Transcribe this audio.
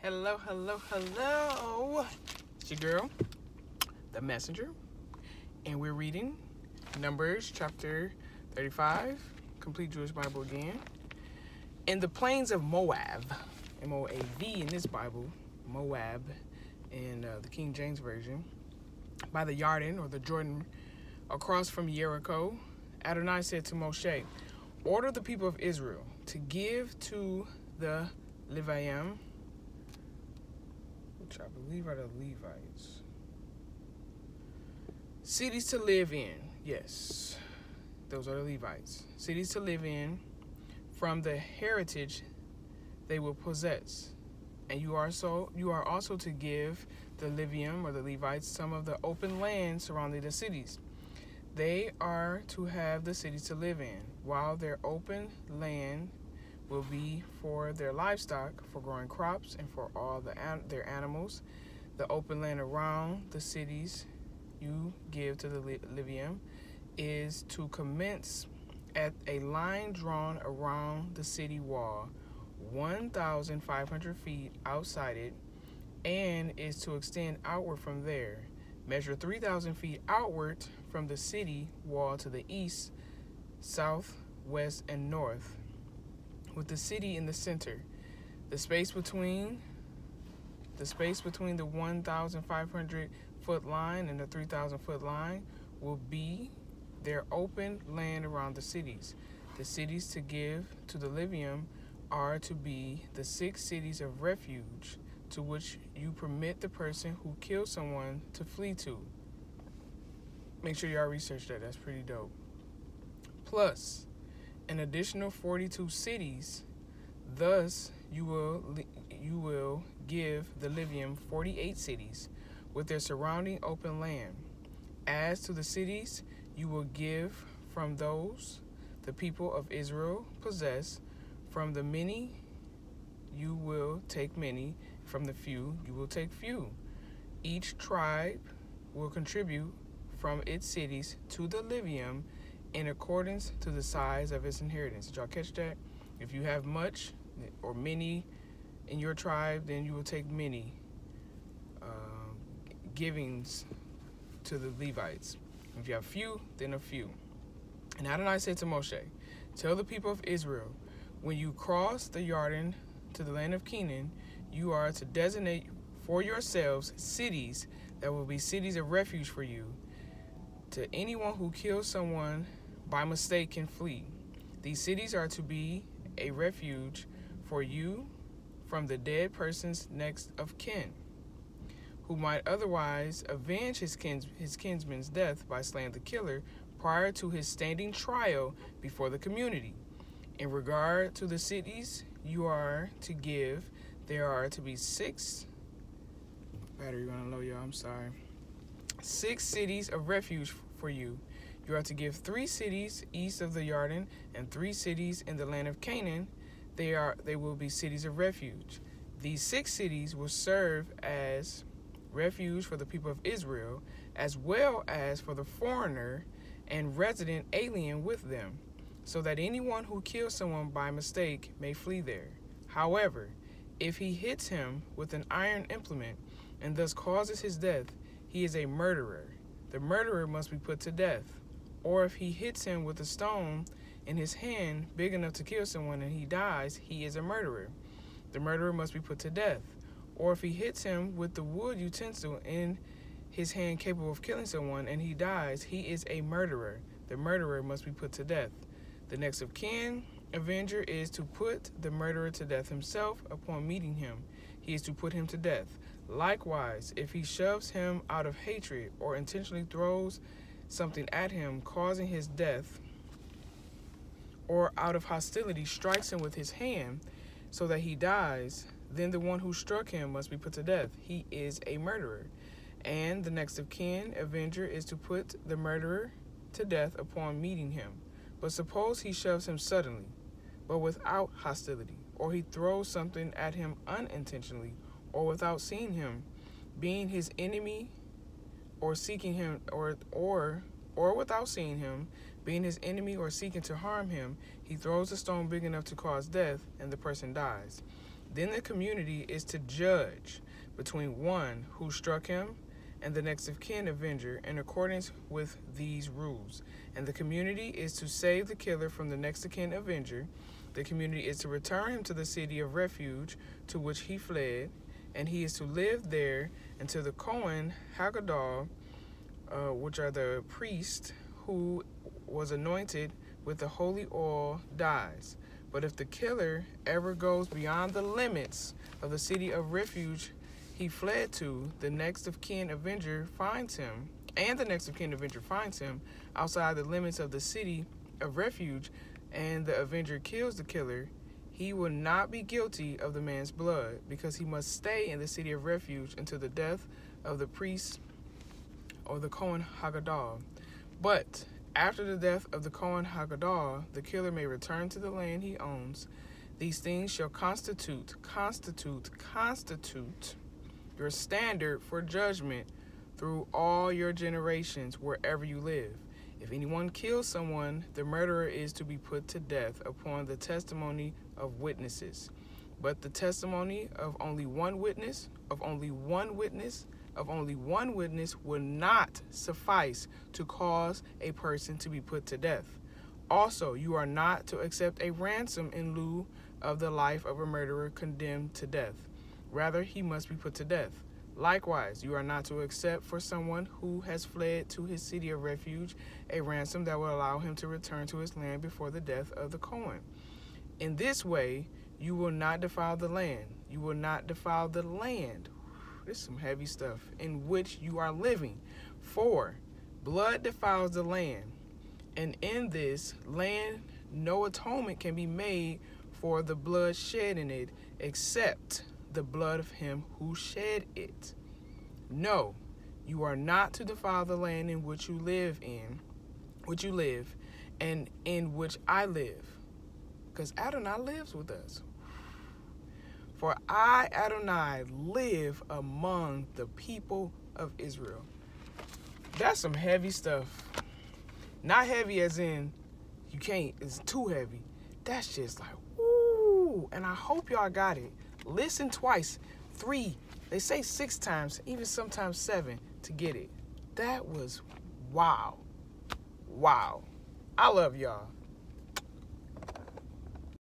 Hello, hello, hello. It's your girl, the messenger, and we're reading Numbers chapter 35, Complete Jewish Bible again. In the plains of Moab, M-O-A-V in this Bible, Moab in the King James Version, by the Yarden or the Jordan across from Jericho, Adonai said to Moshe, order the people of Israel to give to the Leviim, which I believe are the Levites, cities to live in. Yes, those are the Levites. Cities to live in from the heritage they will possess. And you are also to give the Levium or the Levites some of the open land surrounding the cities. They are to have the cities to live in, while their open land will be for their livestock, for growing crops, and for all their animals. The open land around the cities you give to the Levium is to commence at a line drawn around the city wall, 1,500 feet outside it, and is to extend outward from there. Measure 3,000 feet outward from the city wall to the east, south, west, and north, with the city in the center. The space between the 1,500 foot line and the 3,000 foot line will be their open land around the cities. The cities to give to the Levium are to be the 6 cities of refuge to which you permit the person who kills someone to flee to. Make sure y'all research that. That's pretty dope. Plus an additional 42 cities. Thus, you will give the Levium 48 cities with their surrounding open land. As to the cities you will give from those the people of Israel possess, from the many you will take many, from the few you will take few. Each tribe will contribute from its cities to the Levium in accordance to the size of its inheritance. Did y'all catch that? If you have much or many in your tribe, then you will take many givings to the Levites. If you have few, then a few. And Adonai said to Moshe, tell the people of Israel, when you cross the Jordan to the land of Canaan, you are to designate for yourselves cities that will be cities of refuge for you. To anyone who kills someone by mistake can flee. These cities are to be a refuge for you from the dead person's next of kin, who might otherwise avenge his kinsman's death by slaying the killer prior to his standing trial before the community. In regard to the cities you are to give, there are to be 6. Battery running low, y'all. I'm sorry. 6 cities of refuge for you. You are to give 3 cities east of the Jordan and 3 cities in the land of Canaan. They will be cities of refuge. These 6 cities will serve as refuge for the people of Israel, as well as for the foreigner and resident alien with them, so that anyone who kills someone by mistake may flee there. However, if he hits him with an iron implement and thus causes his death, he is a murderer. The murderer must be put to death. Or if he hits him with a stone in his hand big enough to kill someone and he dies, he is a murderer. The murderer must be put to death. Or if he hits him with the wood utensil in his hand capable of killing someone and he dies, he is a murderer. The murderer must be put to death. The next of kin avenger is to put the murderer to death himself upon meeting him. He is to put him to death. Likewise, if he shoves him out of hatred or intentionally throws something at him causing his death, or out of hostility strikes him with his hand so that he dies, then the one who struck him must be put to death. He is a murderer. And the next of kin avenger is to put the murderer to death upon meeting him. But suppose he shoves him suddenly, but without hostility, or he throws something at him unintentionally, or without seeing him, being his enemy, or seeking him, or without seeing him, being his enemy or seeking to harm him, he throws a stone big enough to cause death, and the person dies. Then the community is to judge between one who struck him and the next of kin avenger in accordance with these rules. And the community is to save the killer from the next of kin avenger. The community is to return him to the city of refuge to which he fled, and he is to live there until the Kohen Haggadah, which are the priest who was anointed with the holy oil, dies. But if the killer ever goes beyond the limits of the city of refuge he fled to, the next of kin avenger finds him, and the next of kin avenger finds him outside the limits of the city of refuge, and the avenger kills the killer, he will not be guilty of the man's blood, because he must stay in the city of refuge until the death of the priest or the Kohen Haggadah. But after the death of the Kohen Haggadah, the killer may return to the land he owns. These things shall constitute your standard for judgment through all your generations wherever you live. If anyone kills someone, the murderer is to be put to death upon the testimony of witnesses. But the testimony of only one witness will not suffice to cause a person to be put to death. Also, you are not to accept a ransom in lieu of the life of a murderer condemned to death. Rather, he must be put to death. Likewise, you are not to accept for someone who has fled to his city of refuge a ransom that will allow him to return to his land before the death of the Kohen. In this way, you will not defile the land. You will not defile the land. This is some heavy stuff. In which you are living. For blood defiles the land, and in this land no atonement can be made for the blood shed in it, except the blood of him who shed it. No, you are not to defile the land in which you live and in which I live. Because Adonai lives with us. For I, Adonai, live among the people of Israel. That's some heavy stuff. Not heavy as in you can't, it's too heavy. That's just like, woo. And I hope y'all got it. Listen twice, 3, they say 6 times, even sometimes 7 to get it. That was wow. Wow. I love y'all.